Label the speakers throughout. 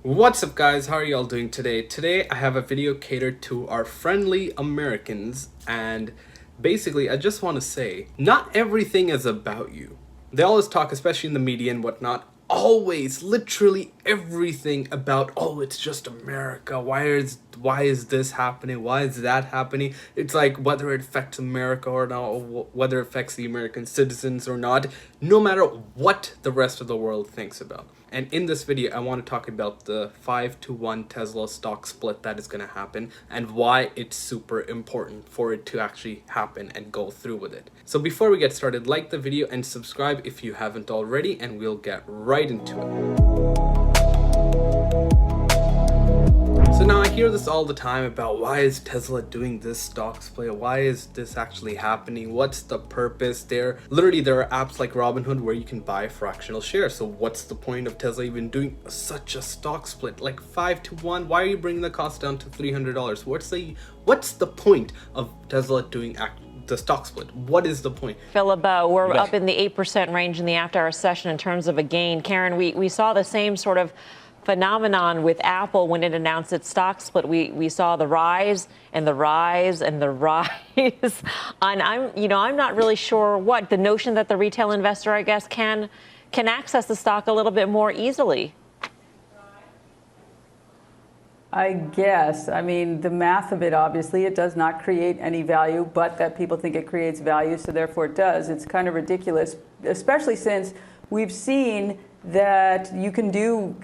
Speaker 1: What's up guys, how are y'all doing today? Today I have a video catered to our friendly Americans, and basically I just want to say, not everything is about you. They always talk, especially in the media and whatnot, always, literally everything about, oh, it's just America, why is this happening, why is that happening? It's like whether it affects America or not, or whether it affects the American citizens or not, no matter what the rest of the world thinks about. And in this video, I want to talk about the 5-to-1 Tesla stock split that is going to happen and why it's super important for it to actually happen and go through with it. So before we get started, like the video and subscribe if you haven't already, and we'll get right into it. So now I hear this all the time about why is Tesla doing this stock split? Why is this actually happening? What's the purpose there? Literally, there are apps like Robinhood where you can buy fractional shares. So what's the point of Tesla even doing such a stock split? Like 5-to-1? Why are you bringing the cost down to $300? What's the point of Tesla doing the stock split? What is the point?
Speaker 2: Philip, we're up in the 8% range in the after-hour session in terms of a gain. Karen, we saw the same sort of phenomenon with Apple when it announced its stock split. We saw the rise and the rise and the rise. And I'm not really sure what the notion that the retail investor, I guess, can access the stock a little bit more easily.
Speaker 3: I guess. I mean, the math of it, obviously, it does not create any value, but that people think it creates value, so therefore it does. It's kind of ridiculous, especially since we've seen that you can do,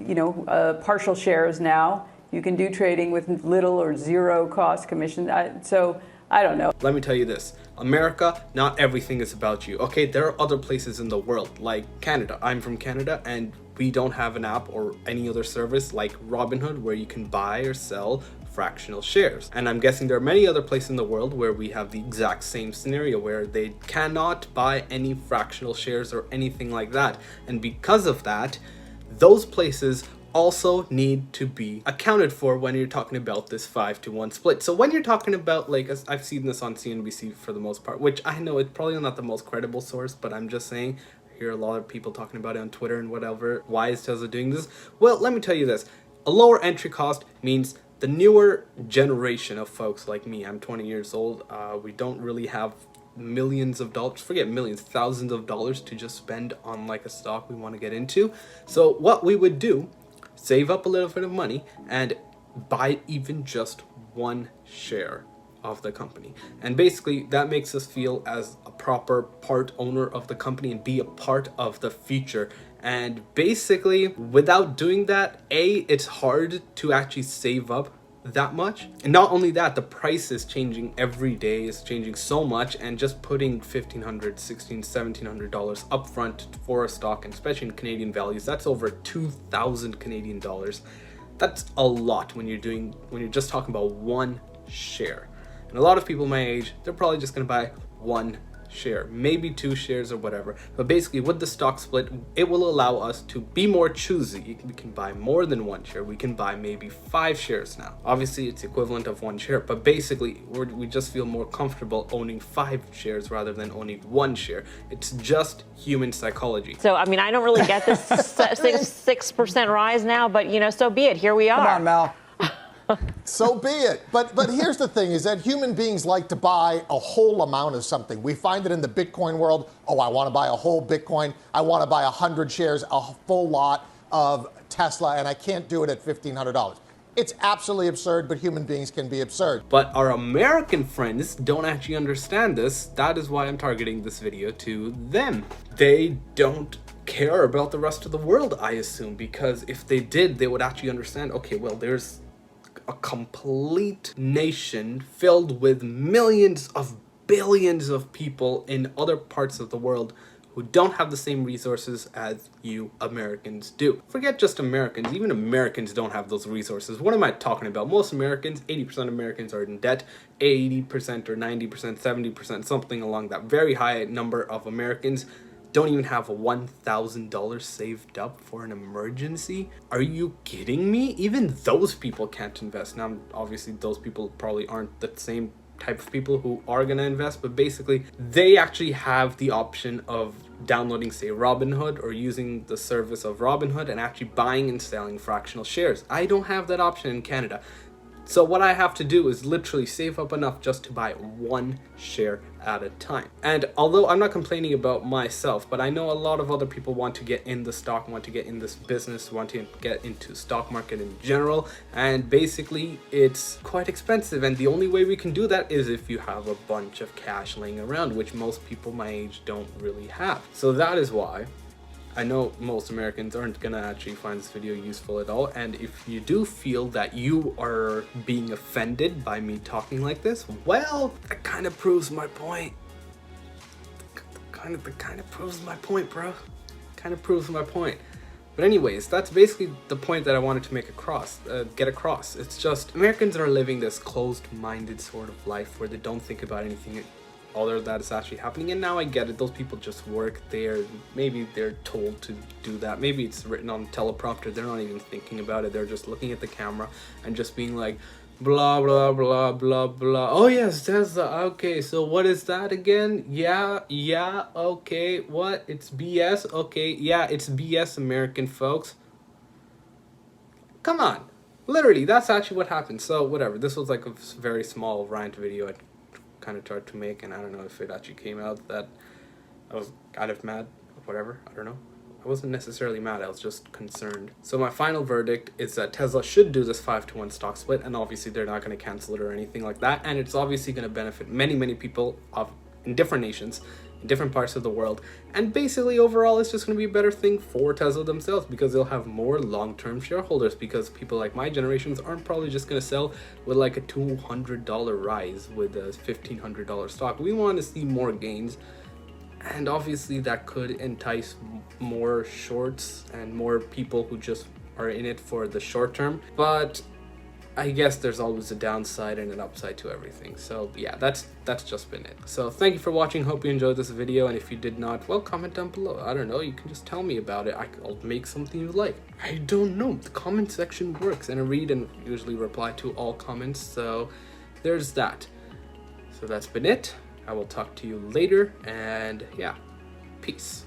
Speaker 3: partial shares now. You can do trading with little or zero cost commission. So I don't know.
Speaker 1: Let me tell you this. America, not everything is about you. Okay, there are other places in the world, like Canada. I'm from Canada, and we don't have an app or any other service like Robinhood where you can buy or sell fractional shares. And I'm guessing there are many other places in the world where we have the exact same scenario where they cannot buy any fractional shares or anything like that. And because of that, those places also need to be accounted for when you're talking about this 5-to-1 split. So when you're talking about, like, I've seen this on CNBC for the most part, which I know it's probably not the most credible source, but I'm just saying, I hear a lot of people talking about it on Twitter and whatever. Why is Tesla doing this? Well, let me tell you this. A lower entry cost means the newer generation of folks like me, I'm 20 years old, we don't really have millions of dollars, forget millions, thousands of dollars to just spend on like a stock we want to get into. So what we would do, save up a little bit of money and buy even just one share of the company. And basically that makes us feel as a proper part owner of the company and be a part of the future. And basically without doing that, it's hard to actually save up that much. And not only that, the price is changing every day, it's changing so much, and just putting $1,500, $1,600, $1,700 upfront for a stock, and especially in Canadian values, that's over 2,000 Canadian dollars. That's a lot when you're just talking about one share. And a lot of people my age, they're probably just going to buy one share, maybe two shares or whatever. But basically with the stock split, it will allow us to be more choosy. We can buy more than one share. We can buy maybe 5 shares now. Obviously it's equivalent of one share, but basically we just feel more comfortable owning 5 shares rather than owning one share. It's just human psychology.
Speaker 2: So I mean, I don't really get this 6% rise now, but so be it. Here we are.
Speaker 4: Come on, Mel. So be it. But here's the thing, is that human beings like to buy a whole amount of something. We find it in the Bitcoin world. Oh, I want to buy a whole Bitcoin. I want to buy 100 shares, a full lot of Tesla, and I can't do it at $1,500. It's absolutely absurd, but human beings can be absurd.
Speaker 1: But our American friends don't actually understand this. That is why I'm targeting this video to them. They don't care about the rest of the world, I assume, because if they did, they would actually understand, okay, well, there's a complete nation filled with millions of billions of people in other parts of the world who don't have the same resources as you Americans do. Forget just Americans, even Americans don't have those resources. What am I talking about? Most Americans, 80% of Americans are in debt, 80% or 90%, 70%, something along that very high number of Americans don't even have $1,000 saved up for an emergency. Are you kidding me? Even those people can't invest. Now, obviously, those people probably aren't the same type of people who are going to invest, but basically they actually have the option of downloading, say, Robinhood, or using the service of Robinhood and actually buying and selling fractional shares. I don't have that option in Canada. So what I have to do is literally save up enough just to buy one share at a time. And although I'm not complaining about myself, but I know a lot of other people want to get in the stock, want to get in this business, want to get into stock market in general, and basically it's quite expensive, and the only way we can do that is if you have a bunch of cash laying around, which most people my age don't really have. So that is why I know most Americans aren't gonna actually find this video useful at all, and if you do feel that you are being offended by me talking like this, well, that kind of proves my point. Kind of proves my point, bro. Kind of proves my point. But anyways, that's basically the point that I wanted to get across. It's just Americans are living this closed-minded sort of life where they don't think about anything other that is actually happening. And now I get it, those people just work there, maybe they're told to do that, maybe it's written on teleprompter, they're not even thinking about it, they're just looking at the camera and just being like blah blah blah blah blah. Oh yes, Tesla, okay, so what is that again? Yeah, okay, what? It's BS? Okay, yeah, it's BS, American folks. Come on, literally, that's actually what happened. So whatever, this was like a very small rant video I kind of tried to make, and I don't know if it actually came out that I was kind of mad or whatever. I don't know. I wasn't necessarily mad, I was just concerned. So my final verdict is that Tesla should do this 5-to-1 stock split, and obviously they're not going to cancel it or anything like that, and it's obviously going to benefit many people in different nations, in different parts of the world, and basically overall it's just going to be a better thing for Tesla themselves, because they'll have more long-term shareholders, because people like my generations aren't probably just going to sell with like a $200 rise with a $1,500 stock. We want to see more gains, and obviously that could entice more shorts and more people who just are in it for the short term. But I guess there's always a downside and an upside to everything. So yeah, that's just been it. So thank you for watching. Hope you enjoyed this video, and if you did not, well, comment down below. I don't know, you can just tell me about it. I'll make something you like. I don't know, the comment section works, and I read and usually reply to all comments, so there's that. So that's been it. I will talk to you later, and yeah, peace.